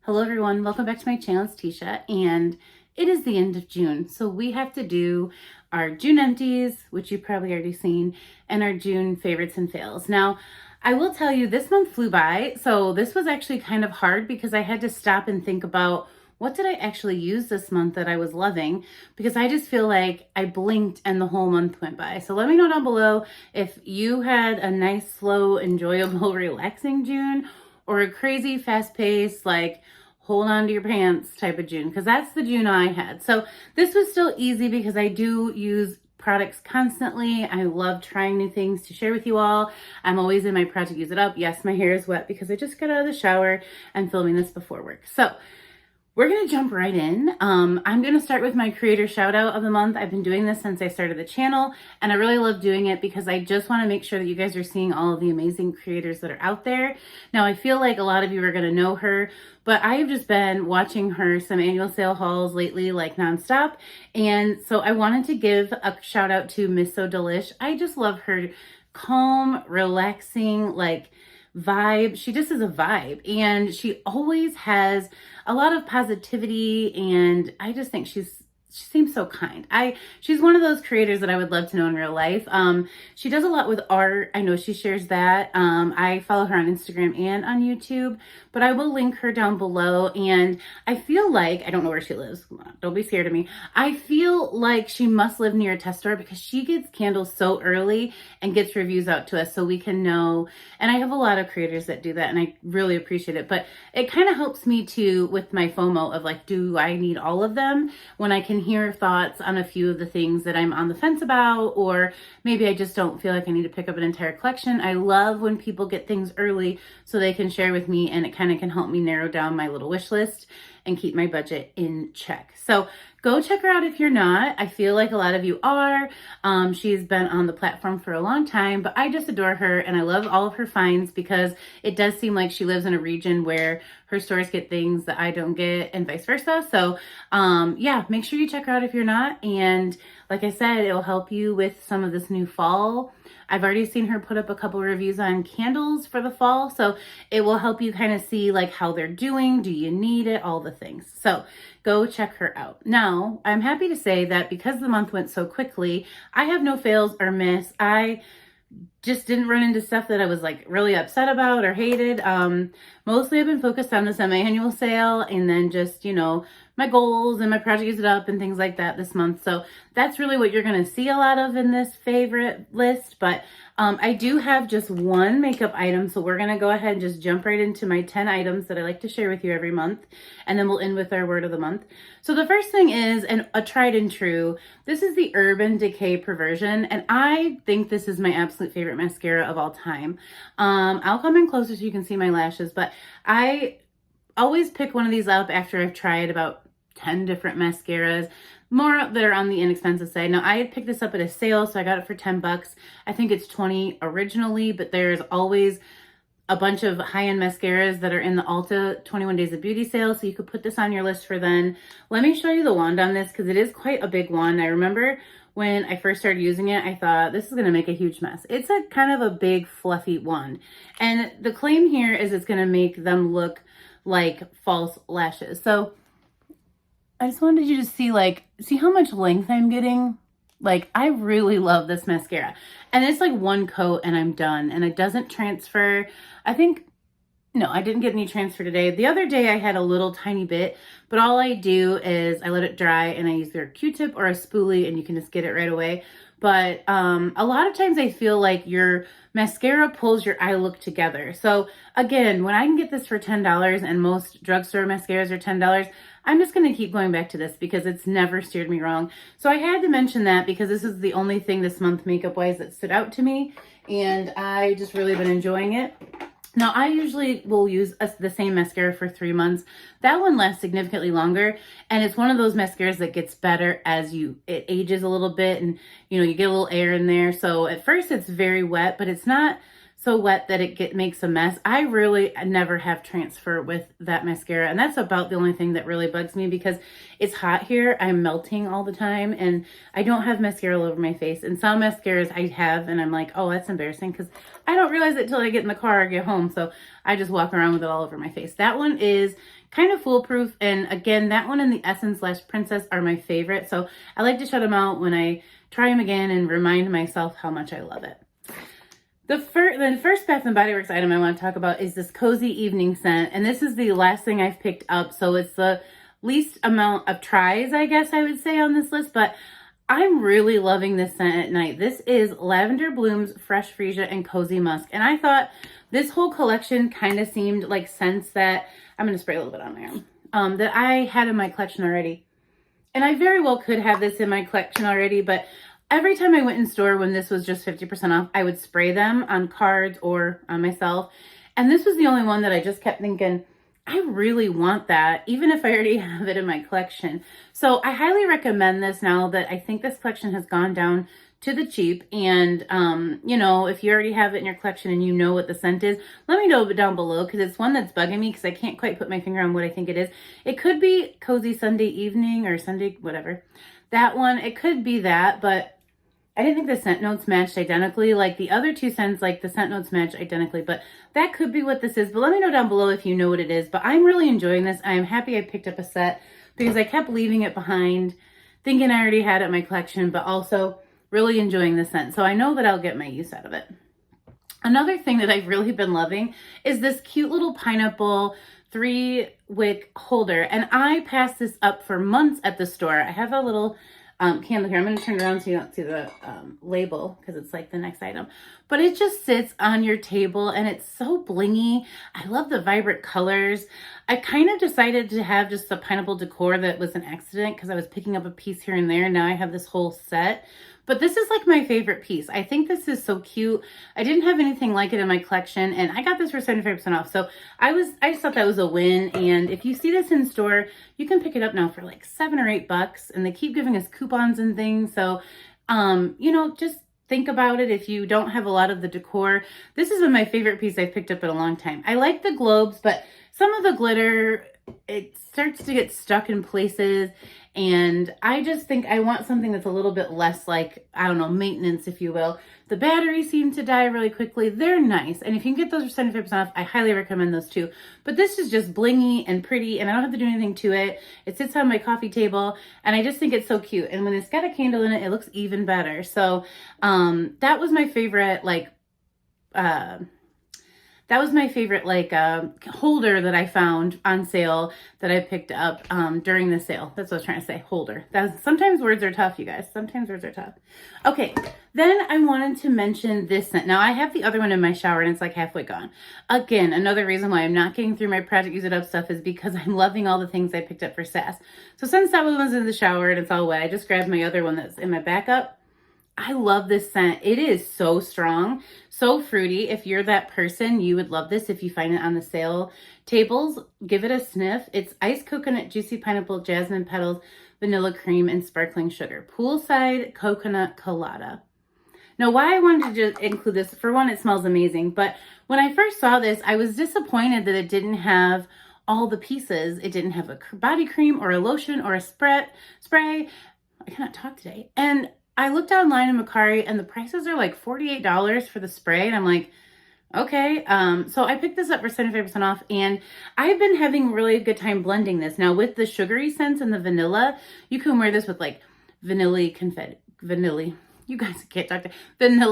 Hello everyone, welcome back to my channel. It's Teesha, and it is the end of June, so we have to do our June empties, which you've probably already seen, and our June favorites and fails. Now, I will tell you, this month flew by, so this was actually kind of hard because I had to stop and think about what did I actually use this month that I was loving, because I just feel like I blinked and the whole month went by. So let me know down below if you had a nice, slow, enjoyable, relaxing June, or a crazy fast-paced, like hold on to your pants type of June, because that's the June I had. So this was still easy because I do use products constantly. I love trying new things to share with you all. I'm always in my project use it up. Yes, my hair is wet because I just got out of the shower and filming this before work. So we're going to jump right in. I'm going to start with my creator shout out of the month. I've been doing this since I started the channel, and I really love doing it because I just want to make sure that you guys are seeing all of the amazing creators that are out there. Now, I feel like a lot of you are going to know her, but I have just been watching her some annual sale hauls lately, like nonstop. And so I wanted to give a shout out to Miss So Delish. I just love her calm, relaxing, like vibe. She just is a vibe, and she always has a lot of positivity, and I just think she seems so kind. She's one of those creators that I would love to know in real life. She does a lot with art. I know she shares that. I follow her on Instagram and on YouTube, but I will link her down below. And I feel like, I don't know where she lives. Don't be scared of me. I feel like she must live near a test store because she gets candles so early and gets reviews out to us so we can know. And I have a lot of creators that do that, and I really appreciate it. But it kind of helps me too with my FOMO of like, do I need all of them, when I can hear thoughts on a few of the things that I'm on the fence about, or maybe I just don't feel like I need to pick up an entire collection. I love when people get things early so they can share with me, and it kind of can help me narrow down my little wish list and keep my budget in check. So go check her out if you're not. I feel like a lot of you are. She's been on the platform for a long time, but I just adore her, and I love all of her finds because it does seem like she lives in a region where her stores get things that I don't get, and vice versa. So yeah, make sure you check her out if you're not. And like I said, it will help you with some of this new fall. I've already seen her put up a couple reviews on candles for the fall, so it will help you kind of see like how they're doing. Do you need it? All the things. So go check her out. Now, I'm happy to say that because the month went so quickly, I have no fails or miss. I just didn't run into stuff that I was like really upset about or hated. Mostly I've been focused on the semi-annual sale, and then just, you know, my goals and my project use it up and things like that this month. So that's really what you're going to see a lot of in this favorite list. But I do have just one makeup item. So we're going to go ahead and just jump right into my 10 items that I like to share with you every month. And then we'll end with our word of the month. So the first thing is a tried and true. This is the Urban Decay Perversion, and I think this is my absolute favorite mascara of all time. I'll come in closer so you can see my lashes, but I always pick one of these up after I've tried about 10 different mascaras, more that are on the inexpensive side. Now, I had picked this up at a sale, so I got it for 10 bucks. I think it's 20 originally, but there's always a bunch of high-end mascaras that are in the Ulta 21 Days of Beauty sale, so you could put this on your list for then. Let me show you the wand on this because it is quite a big wand. I remember when I first started using it, I thought this is going to make a huge mess. It's a kind of a big fluffy wand, and the claim here is it's going to make them look like false lashes. So I just wanted you to see how much length I'm getting. Like, I really love this mascara, and it's like one coat and I'm done, and it doesn't transfer. No, I didn't get any transfer today. The other day I had a little tiny bit, but all I do is I let it dry and I use either a Q-tip or a spoolie, and you can just get it right away. But a lot of times I feel like your mascara pulls your eye look together. So again, when I can get this for $10 and most drugstore mascaras are $10, I'm just going to keep going back to this because it's never steered me wrong. So I had to mention that because this is the only thing this month makeup-wise that stood out to me, and I just really been enjoying it. Now, I usually will use the same mascara for 3 months. That one lasts significantly longer, and it's one of those mascaras that gets better as it ages a little bit, and, you know, you get a little air in there. So at first it's very wet, but it's not so wet that it makes a mess. I really never have transfer with that mascara, and that's about the only thing that really bugs me because it's hot here. I'm melting all the time, and I don't have mascara all over my face. And some mascaras I have, and I'm like, oh, that's embarrassing because I don't realize it till I get in the car or get home, so I just walk around with it all over my face. That one is kind of foolproof, and again, that one and the Essence/Princess are my favorite, so I like to shut them out when I try them again and remind myself how much I love it. The first Bath & Body Works item I want to talk about is this Cozy Evening Scent. And this is the last thing I've picked up. So it's the least amount of tries, I guess I would say, on this list. But I'm really loving this scent at night. This is Lavender Blooms, Fresh Freesia, and Cozy Musk. And I thought this whole collection kind of seemed like scents that, I'm going to spray a little bit on my arm, that I had in my collection already. And I very well could have this in my collection already, but every time I went in store when this was just 50% off, I would spray them on cards or on myself. And this was the only one that I just kept thinking, I really want that, even if I already have it in my collection. So I highly recommend this now that I think this collection has gone down to the cheap. And, you know, if you already have it in your collection and you know what the scent is, let me know down below because it's one that's bugging me because I can't quite put my finger on what I think it is. It could be Cozy Sunday Evening or Sunday, whatever. That one, it could be that, but I didn't think the scent notes matched identically. Like the other two scents, like the scent notes match identically, but that could be what this is. But let me know down below if you know what it is. But I'm really enjoying this. I'm happy I picked up a set because I kept leaving it behind, thinking I already had it in my collection, but also really enjoying the scent. So I know that I'll get my use out of it. Another thing that I've really been loving is this cute little pineapple 3-wick holder. And I passed this up for months at the store. I have a little candle here. I'm going to turn it around so you don't see the label because it's like the next item. But it just sits on your table and it's so blingy. I love the vibrant colors. I kind of decided to have just a pineapple decor that was an accident because I was picking up a piece here and there. And now I have this whole set. But this is like my favorite piece. I think this is so cute. I didn't have anything like it in my collection and I got this for 75% off. So I just thought that was a win. And if you see this in store, you can pick it up now for like $7 or $8 and they keep giving us coupons and things. So, you know, just think about it if you don't have a lot of the decor. This is my favorite piece I've picked up in a long time. I like the globes, but some of the glitter, it starts to get stuck in places. And I just think I want something that's a little bit less like, I don't know, maintenance, if you will. The batteries seem to die really quickly. They're nice. And if you can get those for 75% off, I highly recommend those too. But this is just blingy and pretty and I don't have to do anything to it. It sits on my coffee table and I just think it's so cute. And when it's got a candle in it, it looks even better. So that was my favorite, holder that I found on sale that I picked up during the sale. That's what I was trying to say, holder. Sometimes words are tough, you guys. Sometimes words are tough. Okay, then I wanted to mention this scent. Now, I have the other one in my shower, and it's like halfway gone. Again, another reason why I'm not getting through my Project Use It Up stuff is because I'm loving all the things I picked up for SAS. So since that one was in the shower and it's all wet, I just grabbed my other one that's in my backup. I love this scent. It is so strong, so fruity. If you're that person, you would love this. If you find it on the sale tables, give it a sniff. It's iced coconut, juicy pineapple, jasmine petals, vanilla cream, and sparkling sugar. Poolside coconut colada. Now, why I wanted to just include this, for one, it smells amazing. But when I first saw this, I was disappointed that it didn't have all the pieces. It didn't have a body cream or a lotion or a spray. I cannot talk today. And I looked online in Mercari and the prices are like $48 for the spray. And I'm like, okay. So I picked this up for 75% off and I've been having a really good time blending this. Now with the sugary scents and the vanilla, you can wear this with like vanilla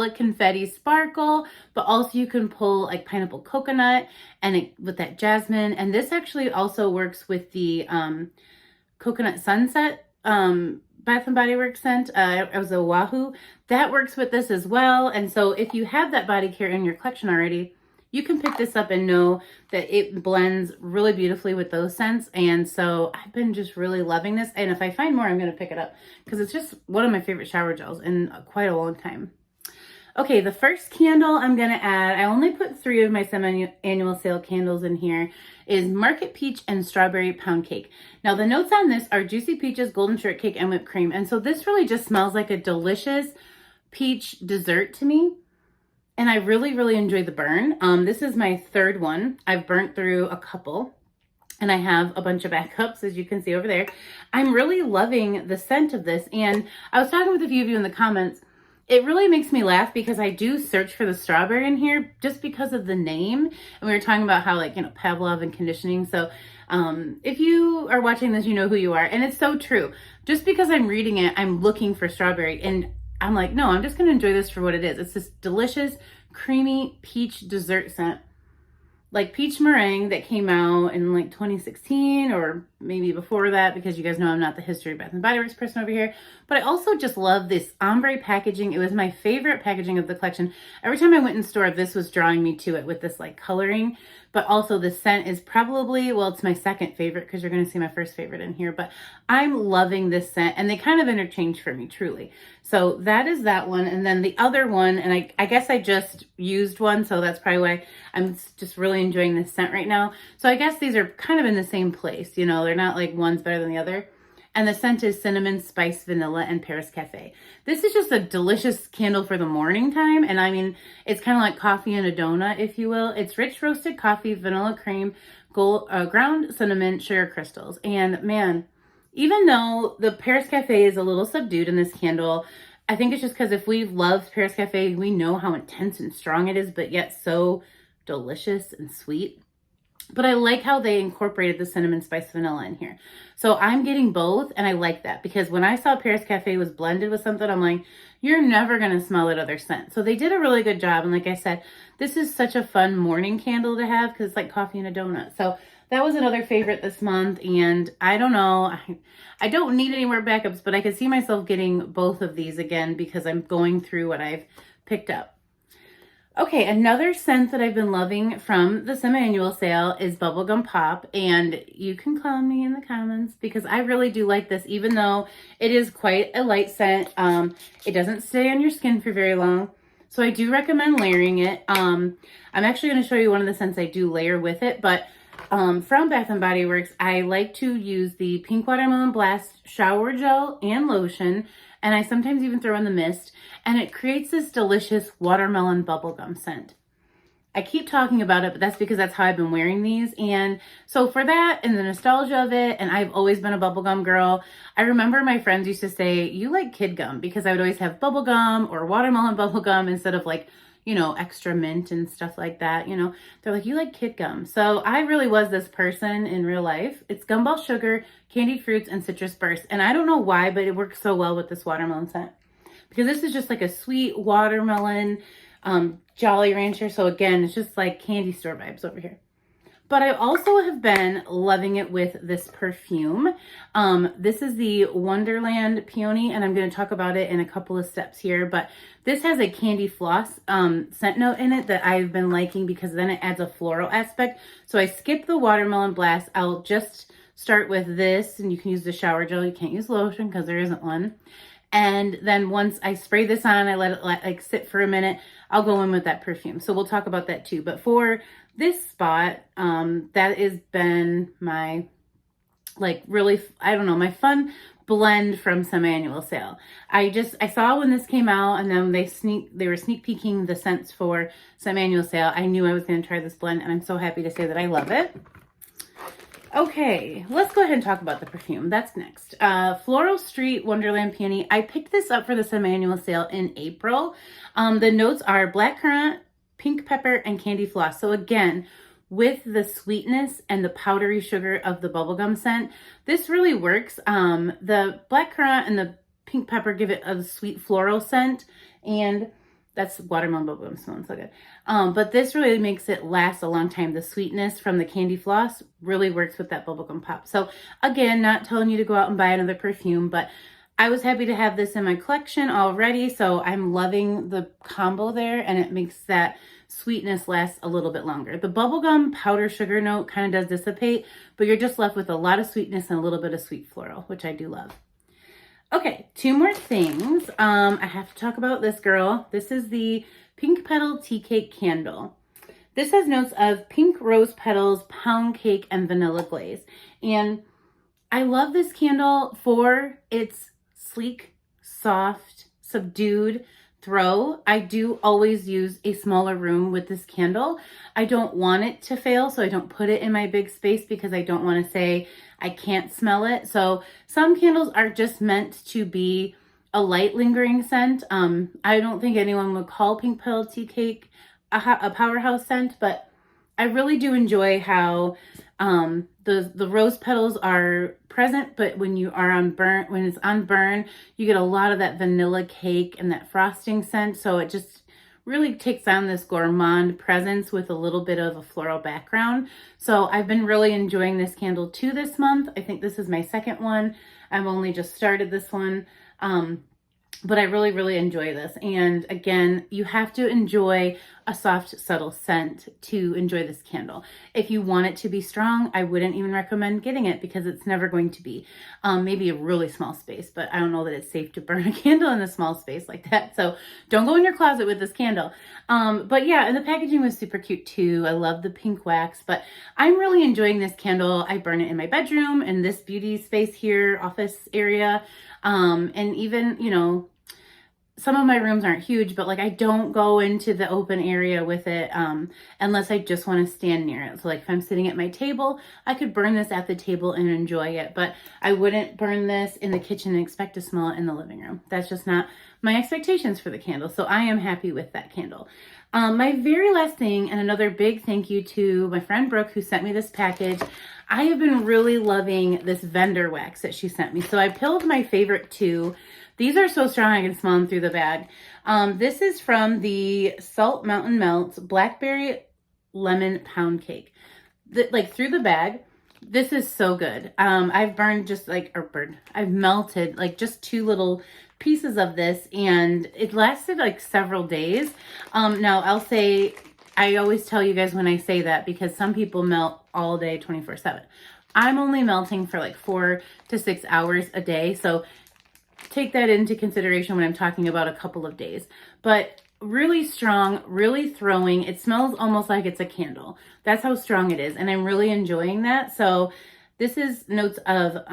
confetti sparkle, but also you can pull like pineapple coconut and with that jasmine. And this actually also works with the coconut sunset Bath & Body Works scent. It was a Wahoo. That works with this as well. And so if you have that body care in your collection already, you can pick this up and know that it blends really beautifully with those scents. And so I've been just really loving this. And if I find more, I'm going to pick it up because it's just one of my favorite shower gels in quite a long time. Okay, the first candle I'm going to add, I only put 3 of my semi-annual sale candles in here, is Market Peach and Strawberry Pound Cake. Now, the notes on this are juicy peaches, golden shortcake, and whipped cream. And so this really just smells like a delicious peach dessert to me. and I really, really enjoy the burn. This is my third one. I've burnt through a couple, and I have a bunch of backups, as you can see over there. I'm really loving the scent of this, and I was talking with a few of you in the comments. It really makes me laugh because I do search for the strawberry in here just because of the name. And we were talking about how, like, you know, Pavlov and conditioning. So if you are watching this, you know who you are. And it's so true. Just because I'm reading it, I'm looking for strawberry. And I'm like, no, I'm just going to enjoy this for what it is. It's this delicious, creamy peach dessert scent. Like peach meringue that came out in like 2016 or maybe before that, because you guys know I'm not the history of Bath and Body Works person over here. But I also just love this ombre packaging. It was my favorite packaging of the collection. Every time I went in store, this was drawing me to it with this like coloring. But also the scent is probably, well, it's my second favorite because you're going to see my first favorite in here. But I'm loving this scent, and they kind of interchange for me, truly. So that is that one. And then the other one, and I guess I just used one, so that's probably why I'm just really enjoying this scent right now. So I guess these are kind of in the same place, you know, they're not like one's better than the other. And the scent is cinnamon, spice, vanilla, and Paris Cafe. This is just a delicious candle for the morning time. And I mean, it's kind of like coffee and a donut, if you will. It's rich roasted coffee, vanilla cream, ground cinnamon, sugar crystals. And man, even though the Paris Cafe is a little subdued in this candle, I think it's just because if we've loved Paris Cafe, we know how intense and strong it is, but yet so delicious and sweet. But I like how they incorporated the cinnamon spice vanilla in here. So I'm getting both, and I like that because when I saw Paris Cafe was blended with something, I'm like, you're never going to smell that other scent. So they did a really good job. And like I said, this is such a fun morning candle to have because it's like coffee and a donut. So that was another favorite this month. And I don't know, I don't need any more backups, but I could see myself getting both of these again because I'm going through what I've picked up. Okay, another scent that I've been loving from the semi-annual sale is Bubblegum Pop, and you can clown me in the comments because I really do like this, even though it is quite a light scent. It doesn't stay on your skin for very long, so I do recommend layering it. I'm actually going to show you one of the scents I do layer with it, but from Bath and Body Works, I like to use the Pink Watermelon Blast shower gel and lotion, and I sometimes even throw in the mist, and it creates this delicious watermelon bubblegum scent. I keep talking about it, but that's because that's how I've been wearing these. And so for that and the nostalgia of it, and I've always been a bubblegum girl, I remember my friends used to say, you like kid gum, because I would always have bubblegum or watermelon bubblegum instead of like, you know, extra mint and stuff like that. You know, they're like, you like kid gum. So I really was this person in real life. It's gumball sugar, candied fruits, and citrus burst. And I don't know why, but it works so well with this watermelon scent. Because this is just like a sweet watermelon Jolly Rancher. So again, it's just like candy store vibes over here. But I also have been loving it with this perfume. This is the Wonderland Peony, and I'm going to talk about it in a couple of steps here. But this has a candy floss scent note in it that I've been liking because then it adds a floral aspect. So I skipped the watermelon blast. I'll just start with this, and you can use the shower gel. You can't use lotion because there isn't one. And then once I spray this on, I let it like sit for a minute, I'll go in with that perfume. So we'll talk about that too. But for this spot, that has been my, like, really, I don't know, my fun blend from semi-annual sale. I saw when this came out, and then they were sneak peeking the scents for semi-annual sale. I knew I was going to try this blend, and I'm so happy to say that I love it. Okay, let's go ahead and talk about the perfume. That's next. Floral Street Wonderland Peony. I picked this up for the semi-annual sale in April. The notes are blackcurrant, pink pepper, and candy floss. So again, with the sweetness and the powdery sugar of the bubblegum scent, this really works. The blackcurrant and the pink pepper give it a sweet floral scent, and that's watermelon bubblegum, smelling so good. But this really makes it last a long time. The sweetness from the candy floss really works with that bubblegum pop. So again, not telling you to go out and buy another perfume, but I was happy to have this in my collection already. So I'm loving the combo there, and it makes that sweetness last a little bit longer. The bubblegum powder sugar note kind of does dissipate, but you're just left with a lot of sweetness and a little bit of sweet floral, which I do love. Okay, two more things. I have to talk about this girl. This is the Pink Petal Tea Cake Candle. This has notes of pink rose petals, pound cake, and vanilla glaze. And I love this candle for its sleek, soft, subdued throw, I do always use a smaller room with this candle. I don't want it to fail, so I don't put it in my big space because I don't want to say I can't smell it. So some candles are just meant to be a light lingering scent. I don't think anyone would call Pink Pearl Tea Cake a powerhouse scent, but I really do enjoy how the rose petals are present, but when you are when it's on burn, you get a lot of that vanilla cake and that frosting scent. So it just really takes on this gourmand presence with a little bit of a floral background. So I've been really enjoying this candle too this month. I think this is my second one. I've only just started this one. But I really, really enjoy this. And again, you have to enjoy a soft, subtle scent to enjoy this candle. If you want it to be strong, I wouldn't even recommend getting it because it's never going to be. Maybe a really small space, but I don't know that it's safe to burn a candle in a small space like that. So don't go in your closet with this candle. But yeah, and the packaging was super cute too. I love the pink wax, but I'm really enjoying this candle. I burn it in my bedroom, in this beauty space here, office area. And even, you know, some of my rooms aren't huge, but like I don't go into the open area with it unless I just want to stand near it. So like if I'm sitting at my table, I could burn this at the table and enjoy it, but I wouldn't burn this in the kitchen and expect to smell it in the living room. That's just not my expectations for the candle. So I am happy with that candle. My very last thing, and another big thank you to my friend Brooke who sent me this package. I have been really loving this vendor wax that she sent me. So I pulled my favorite two. These are so strong I can smell them through the bag. This is from the Salt Mountain Melt Blackberry Lemon Pound Cake. Like through the bag, this is so good. I've burned just like, I've melted like just two little pieces of this and it lasted like several days. Now I'll say, I always tell you guys when I say that because some people melt all day 24/7. I'm only melting for like 4 to 6 hours a day. So take that into consideration when I'm talking about a couple of days. But really strong, really throwing. It smells almost like it's a candle. That's how strong it is. And I'm really enjoying that. So this is notes of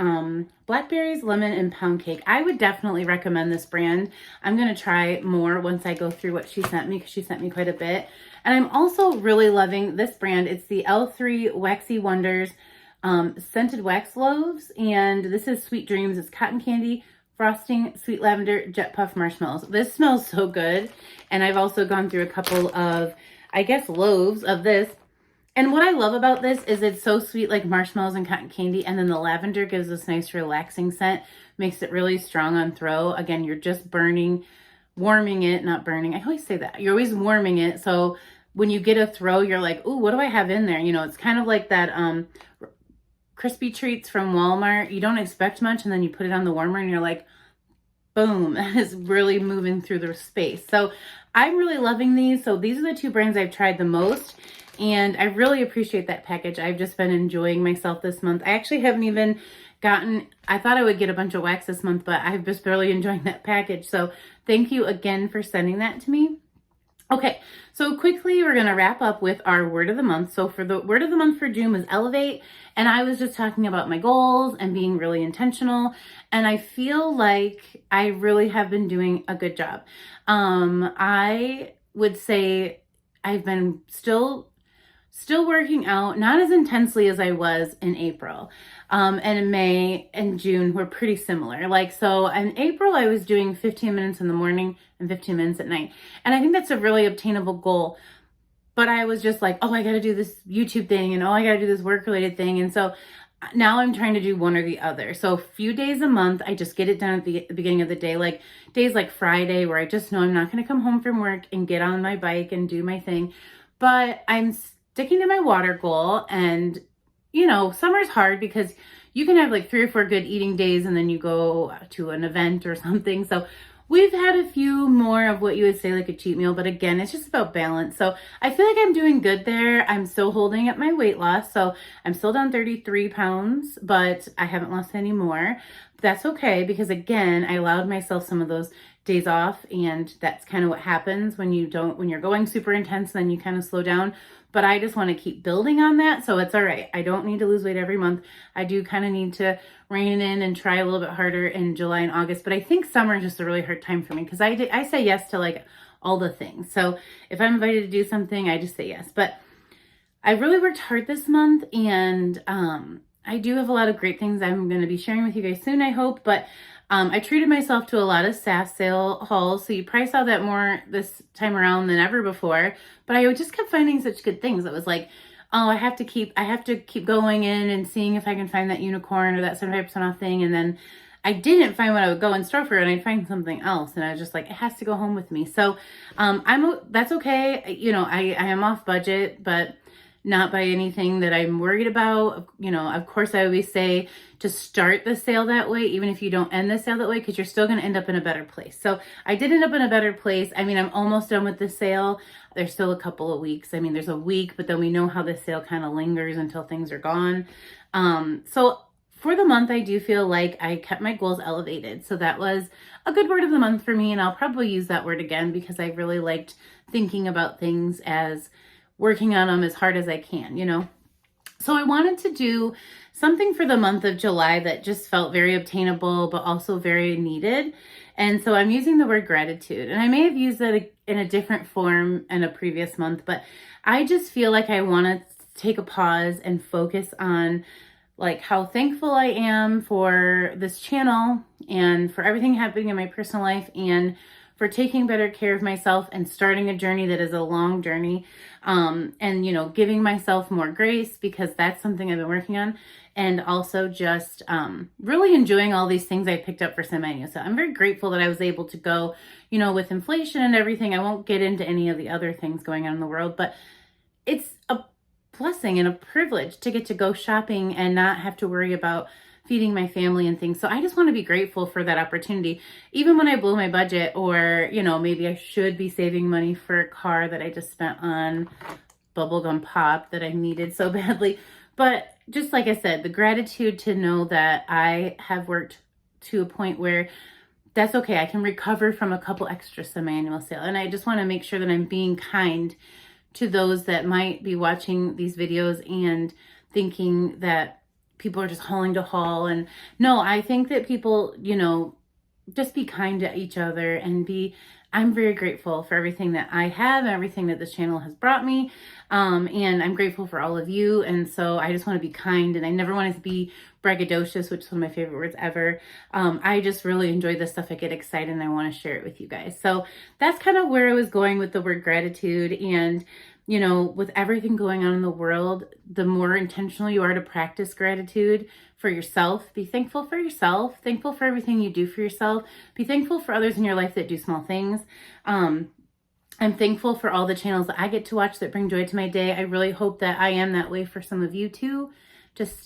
blackberries, lemon, and pound cake. I would definitely recommend this brand. I'm going to try more once I go through what she sent me because she sent me quite a bit. And I'm also really loving this brand. It's the L3 Waxy Wonders Scented Wax Loaves. And this is Sweet Dreams. It's cotton candy, frosting, sweet lavender, jet puff marshmallows. This smells so good. And I've also gone through a couple of, I guess, loaves of this. And what I love about this is it's so sweet, like marshmallows and cotton candy. And then the lavender gives this nice relaxing scent, makes it really strong on throw. Again, you're just warming it, not burning. I always say that. You're always warming it. So when you get a throw, you're like, ooh, what do I have in there? You know, it's kind of like that crispy treats from Walmart. You don't expect much and then you put it on the warmer and you're like, boom, that is really moving through the space. So I'm really loving these. So these are the two brands I've tried the most and I really appreciate that package. I've just been enjoying myself this month. I actually haven't even I thought I would get a bunch of wax this month, but I've just barely enjoying that package. So thank you again for sending that to me. Okay, so quickly we're going to wrap up with our word of the month. So for the word of the month for June was elevate. And I was just talking about my goals and being really intentional. And I feel like I really have been doing a good job. I would say I've been still working out, not as intensely as I was in April. And in May and June were pretty similar. Like, so in April, I was doing 15 minutes in the morning and 15 minutes at night. And I think that's a really obtainable goal. But I was just like, oh, I got to do this YouTube thing and oh, I got to do this work related thing. And so now I'm trying to do one or the other. So a few days a month, I just get it done at the beginning of the day, like days like Friday where I just know I'm not going to come home from work and get on my bike and do my thing. But I'm sticking to my water goal. And, you know, summer's hard because you can have like 3 or 4 good eating days and then you go to an event or something. So we've had a few more of what you would say like a cheat meal, but again, it's just about balance. So I feel like I'm doing good there. I'm still holding up my weight loss. So I'm still down 33 pounds, but I haven't lost any more. That's okay because again, I allowed myself some of those days off, and that's kind of what happens when you're going super intense, then you kind of slow down. But I just want to keep building on that, so it's all right. I don't need to lose weight every month. I do kind of need to rein it in and try a little bit harder in July and August, but I think summer is just a really hard time for me because I say yes to like all the things. So if I'm invited to do something, I just say yes. But I really worked hard this month, and I do have a lot of great things I'm going to be sharing with you guys soon, I hope. But I treated myself to a lot of SaaS sale hauls, so you probably saw that more this time around than ever before. But I just kept finding such good things. It was like, oh, I have to keep going in and seeing if I can find that unicorn or that 75% off thing. And then I didn't find what I would go in store for, and I'd find something else. And I was just like, it has to go home with me. So that's okay. You know, I am off budget, but not by anything that I'm worried about. You know, of course, I always say to start the sale that way, even if you don't end the sale that way, because you're still going to end up in a better place. So I did end up in a better place. I mean, I'm almost done with the sale. There's still a couple of weeks. I mean, there's a week, but then we know how the sale kind of lingers until things are gone. So for the month, I do feel like I kept my goals elevated. So that was a good word of the month for me. And I'll probably use that word again because I really liked thinking about things as working on them as hard as I can, you know? So I wanted to do something for the month of July that just felt very obtainable, but also very needed. And so I'm using the word gratitude, and I may have used that in a different form in a previous month, but I just feel like I want to take a pause and focus on like how thankful I am for this channel and for everything happening in my personal life, and for taking better care of myself and starting a journey that is a long journey. And, you know, giving myself more grace, because that's something I've been working on. And also just really enjoying all these things I picked up for semi-annual. So I'm very grateful that I was able to go, you know, with inflation and everything. I won't get into any of the other things going on in the world, but it's a blessing and a privilege to get to go shopping and not have to worry about feeding my family and things. So I just want to be grateful for that opportunity. Even when I blow my budget, or, you know, maybe I should be saving money for a car that I just spent on bubblegum pop that I needed so badly. But just like I said, the gratitude to know that I have worked to a point where that's okay. I can recover from a couple extra semi-annual sale. And I just want to make sure that I'm being kind to those that might be watching these videos and thinking that people are just hauling to haul. And no, I think that people, you know, just be kind to each other and I'm very grateful for everything that I have and everything that this channel has brought me. And I'm grateful for all of you. And so I just want to be kind, and I never want to be braggadocious, which is one of my favorite words ever. I just really enjoy this stuff. I get excited and I want to share it with you guys. So that's kind of where I was going with the word gratitude. And you know, with everything going on in the world, the more intentional you are to practice gratitude for yourself. Be thankful for yourself, thankful for everything you do for yourself. Be thankful for others in your life that do small things. I'm thankful for all the channels that I get to watch that bring joy to my day. I really hope that I am that way for some of you too.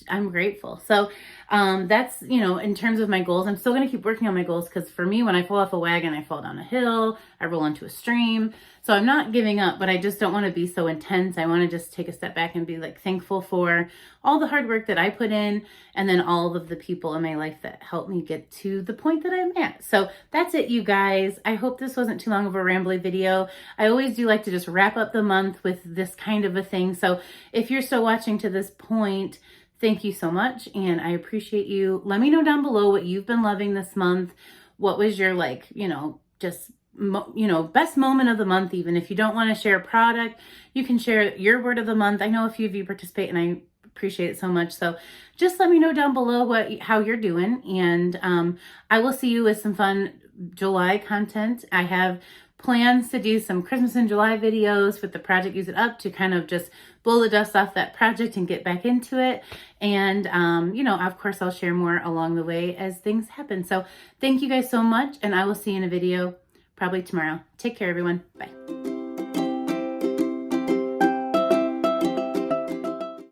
I'm grateful. So that's, you know, in terms of my goals, I'm still going to keep working on my goals, because for me, when I fall off a wagon, I fall down a hill, I roll into a stream. So I'm not giving up, but I just don't want to be so intense. I want to just take a step back and be like thankful for all the hard work that I put in, and then all of the people in my life that helped me get to the point that I'm at. So that's it, you guys. I hope this wasn't too long of a rambly video. I always do like to just wrap up the month with this kind of a thing. So if you're still watching to this point, thank you so much, and I appreciate you. Let me know down below what you've been loving this month. What was your, like, you know, just, you know, best moment of the month. Even if you don't want to share a product, you can share your word of the month. I know a few of you participate, and I appreciate it so much. So just let me know down below how you're doing, and I will see you with some fun July content. I have plans to do some Christmas in July videos with the project Use It Up, to kind of just blow the dust off that project and get back into it. And, you know, of course, I'll share more along the way as things happen. So thank you guys so much, and I will see you in a video probably tomorrow. Take care, everyone. Bye.